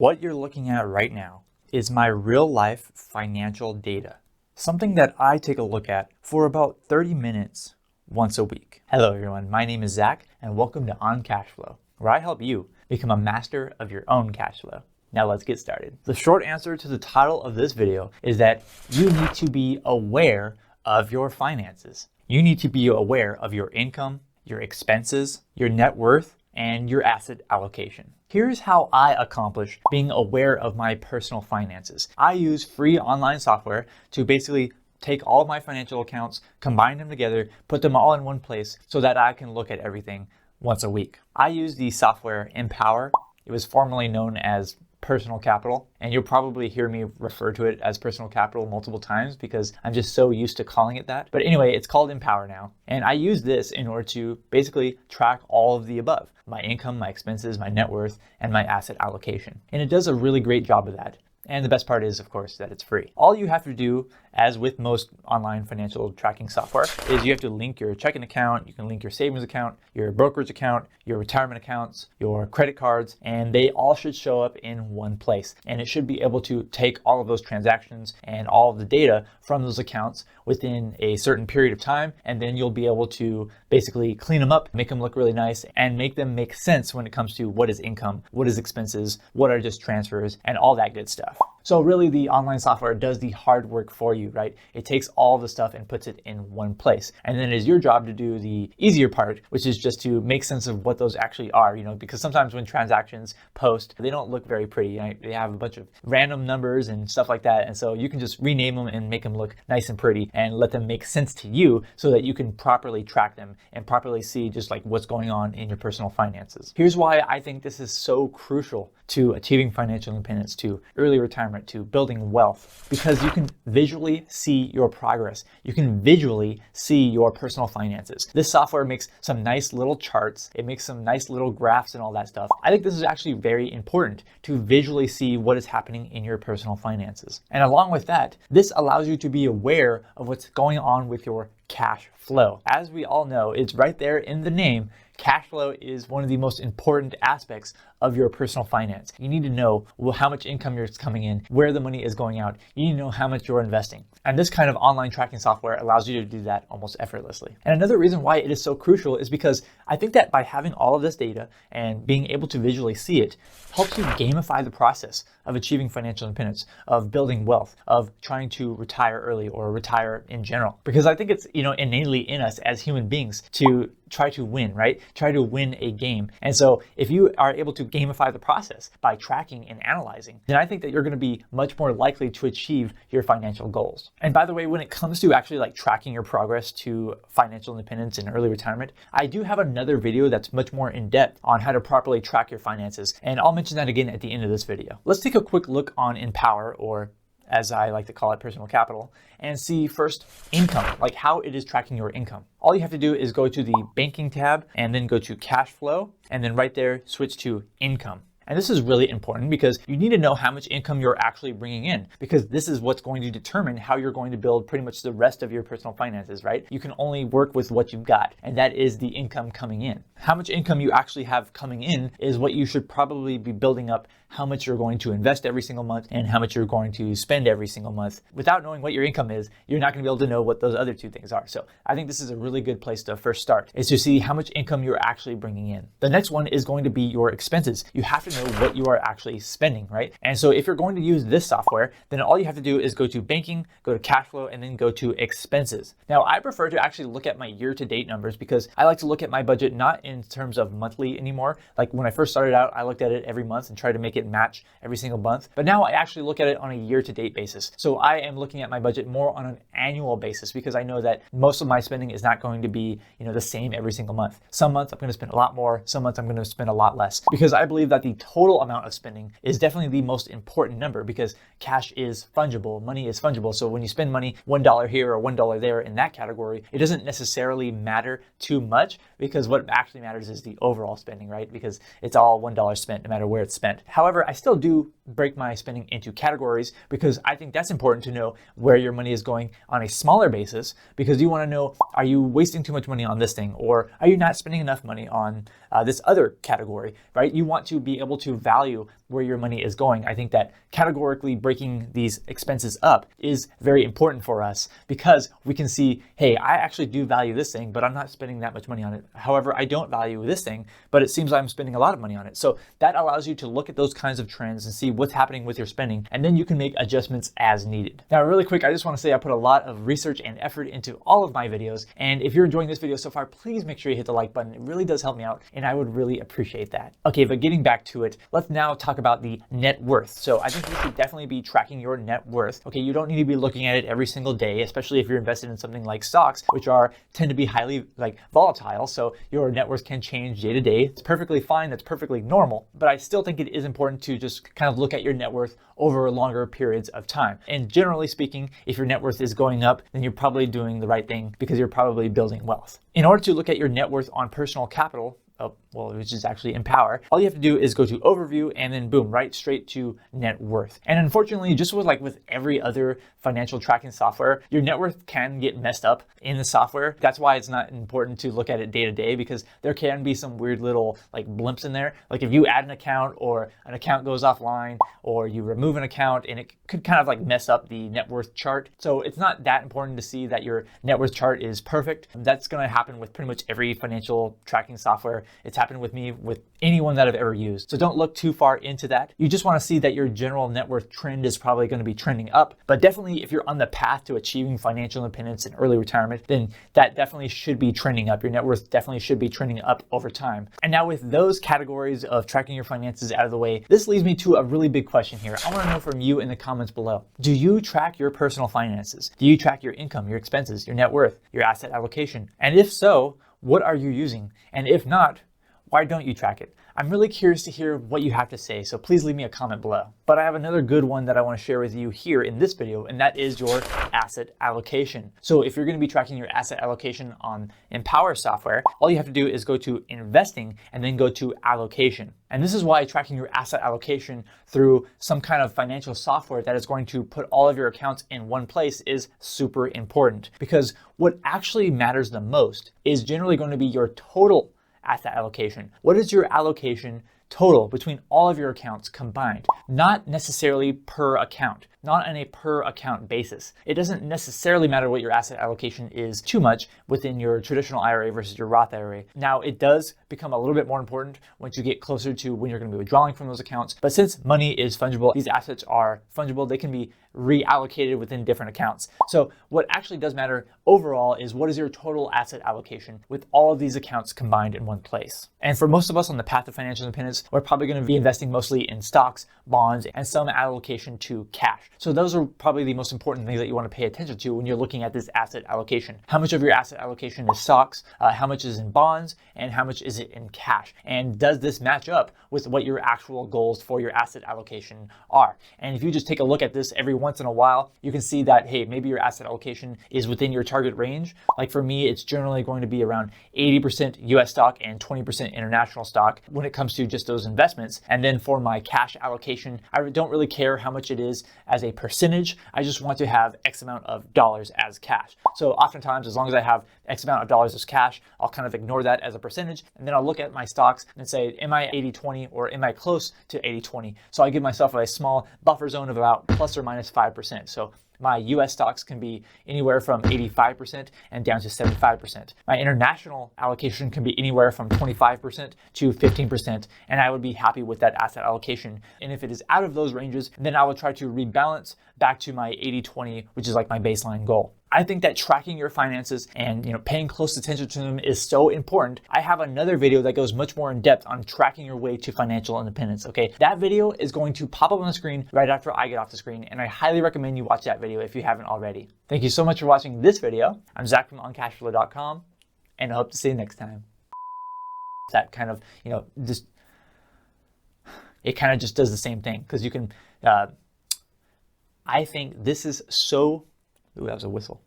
What you're looking at right now is my real life financial data, something that I take a look at for about 30 minutes once a week. Hello everyone, my name is Zach and welcome to On Cash Flow, where I help you become a master of your own cash flow. Now let's get started. The short answer to the title of this video is that you need to be aware of your finances. You need to be aware of your income, your expenses, your net worth, and your asset allocation. Here's how I accomplish being aware of my personal finances. I use free online software to basically take all of my financial accounts, combine them together, put them all in one place so that I can look at everything once a week. I use the software F.I.R.E. It was formerly known as Personal Capital, and you'll probably hear me refer to it as Personal Capital multiple times because I'm just so used to calling it that. But anyway, it's called F.I.R.E. now, and I use this in order to basically track all of the above: my income, my expenses, my net worth, and my asset allocation. And it does a really great job of that. And the best part is, of course, that it's free. All you have to do, as with most online financial tracking software, is you have to link your checking account, you can link your savings account, your brokerage account, your retirement accounts, your credit cards, and they all should show up in one place. And it should be able to take all of those transactions and all of the data from those accounts within a certain period of time, and then you'll be able to basically clean them up, make them look really nice, and make them make sense when it comes to what is income, what is expenses, what are just transfers, and all that good stuff. So really the online software does the hard work for you, right? It takes all the stuff and puts it in one place. And then it is your job to do the easier part, which is just to make sense of what those actually are, because sometimes when transactions post, they don't look very pretty, right? They have a bunch of random numbers and stuff like that. And so you can just rename them and make them look nice and pretty and let them make sense to you so that you can properly track them and properly see just like what's going on in your personal finances. Here's why I think this is so crucial to achieving financial independence, to early retirement, to building wealth, because you can visually see your progress. You can visually see your personal finances. This software makes some nice little charts. It makes some nice little graphs and all that stuff. I think this is actually very important to visually see what is happening in your personal finances. And along with that, this allows you to be aware of what's going on with your cash flow. As we all know, it's right there in the name. Cash flow is one of the most important aspects of your personal finance. You need to know how much income is coming in, where the money is going out. You need to know how much you're investing. And this kind of online tracking software allows you to do that almost effortlessly. And another reason why it is so crucial is because I think that by having all of this data and being able to visually see it helps you gamify the process of achieving financial independence, of building wealth, of trying to retire early or retire in general. Because I think it's, innately in us as human beings to try to win, right? Try to win a game. And so if you are able to gamify the process by tracking and analyzing, then I think that you're going to be much more likely to achieve your financial goals. And by the way, when it comes to actually like tracking your progress to financial independence and early retirement, I do have another video that's much more in depth on how to properly track your finances. And I'll mention that again at the end of this video. Let's take a quick look on F.I.R.E., or as I like to call it, Personal Capital, and see first income, like how it is tracking your income. All you have to do is go to the banking tab and then go to cash flow, and then right there, switch to income. And this is really important because you need to know how much income you're actually bringing in, because this is what's going to determine how you're going to build pretty much the rest of your personal finances, right? You can only work with what you've got, and that is the income coming in. How much income you actually have coming in is what you should probably be building up, how much you're going to invest every single month and how much you're going to spend every single month. Without knowing what your income is, you're not going to be able to know what those other two things are. So I think this is a really good place to first start, is to see how much income you're actually bringing in. The next one is going to be your expenses. You have to know what you are actually spending, right? And so if you're going to use this software, then all you have to do is go to banking, go to cash flow, and then go to expenses. Now, I prefer to actually look at my year-to-date numbers because I like to look at my budget not in terms of monthly anymore. Like when I first started out, I looked at it every month and tried to make it match every single month. But now I actually look at it on a year-to-date basis. So I am looking at my budget more on an annual basis because I know that most of my spending is not going to be, the same every single month. Some months I'm going to spend a lot more, some months I'm going to spend a lot less, because I believe that the total amount of spending is definitely the most important number, because cash is fungible, money is fungible. So when you spend money, $1 here or $1 there in that category, it doesn't necessarily matter too much, because what actually matters is the overall spending, right? Because it's all $1 spent no matter where it's spent. However, I still do break my spending into categories because I think that's important to know where your money is going on a smaller basis, because you want to know, are you wasting too much money on this thing, or are you not spending enough money on this other category, right? You want to be able able to value where your money is going. I think that categorically breaking these expenses up is very important for us because we can see, hey, I actually do value this thing, but I'm not spending that much money on it. However, I don't value this thing, but it seems I'm spending a lot of money on it. So that allows you to look at those kinds of trends and see what's happening with your spending, and then you can make adjustments as needed. Now, really quick, I just want to say I put a lot of research and effort into all of my videos, and if you're enjoying this video so far, please make sure you hit the like button. It really does help me out, and I would really appreciate that. Okay, but getting back to it, let's now talk about the net worth. So I think you should definitely be tracking your net worth. Okay, you don't need to be looking at it every single day, especially if you're invested in something like stocks, which tend to be highly volatile. So your net worth can change day to day. It's perfectly fine. That's perfectly normal. But I still think it is important to just kind of look at your net worth over longer periods of time. And generally speaking, if your net worth is going up, then you're probably doing the right thing because you're probably building wealth. In order to look at your net worth on personal capital, which is actually in F.I.R.E, all you have to do is go to overview and then boom, right straight to net worth. And unfortunately, just with every other financial tracking software, your net worth can get messed up in the software. That's why it's not important to look at it day to day, because there can be some weird little blimps in there. Like if you add an account or an account goes offline or you remove an account, and it could kind of mess up the net worth chart. So it's not that important to see that your net worth chart is perfect. That's going to happen with pretty much every financial tracking software. It's happened with me, with anyone that I've ever used. So don't look too far into that. You just want to see that your general net worth trend is probably going to be trending up. But definitely if you're on the path to achieving financial independence and early retirement, then that definitely should be trending up. Your net worth definitely should be trending up over time. And now with those categories of tracking your finances out of the way, this leads me to a really big question here. I want to know from you in the comments below. Do you track your personal finances? Do you track your income, your expenses, your net worth, your asset allocation? And if so, what are you using? And if not, why don't you track it? I'm really curious to hear what you have to say, so please leave me a comment below. But I have another good one that I want to share with you here in this video, and that is your asset allocation. So if you're going to be tracking your asset allocation on F.I.R.E software, all you have to do is go to investing and then go to allocation. And this is why tracking your asset allocation through some kind of financial software that is going to put all of your accounts in one place is super important, because what actually matters the most is generally going to be your total asset allocation. What is your allocation total between all of your accounts combined? Not necessarily per account, not on a per account basis. It doesn't necessarily matter what your asset allocation is too much within your traditional IRA versus your Roth IRA. Now, it does become a little bit more important once you get closer to when you're going to be withdrawing from those accounts. But since money is fungible, these assets are fungible, they can be reallocated within different accounts. So what actually does matter overall is what is your total asset allocation with all of these accounts combined in one place. And for most of us on the path to financial independence, we're probably going to be investing mostly in stocks, bonds, and some allocation to cash. So those are probably the most important things that you want to pay attention to when you're looking at this asset allocation. How much of your asset allocation is stocks, how much is in bonds, and how much is it in cash? And does this match up with what your actual goals for your asset allocation are? And if you just take a look at this every once in a while, you can see that, hey, maybe your asset allocation is within your target range. Like for me, it's generally going to be around 80% US stock and 20% international stock when it comes to just those investments. And then for my cash allocation, I don't really care how much it is as a percentage. I just want to have X amount of dollars as cash. So oftentimes, as long as I have X amount of dollars as cash, I'll kind of ignore that as a percentage. And then I'll look at my stocks and say, am I 80-20 or am I close to 80-20? So I give myself a small buffer zone of about plus or minus 5%. So my US stocks can be anywhere from 85% and down to 75%. My international allocation can be anywhere from 25% to 15%, and I would be happy with that asset allocation. And if it is out of those ranges, then I will try to rebalance back to my 80-20, which is like my baseline goal. I think that tracking your finances and paying close attention to them is so important. I have another video that goes much more in depth on tracking your way to financial independence. Okay, that video is going to pop up on the screen right after I get off the screen, and I highly recommend you watch that video if you haven't already. Thank you so much for watching this video. I'm Zach from OnCashFlow.com, and I hope to see you next time. That kind of it kind of just does the same thing, because you can. I think this is so. Ooh, that was a whistle.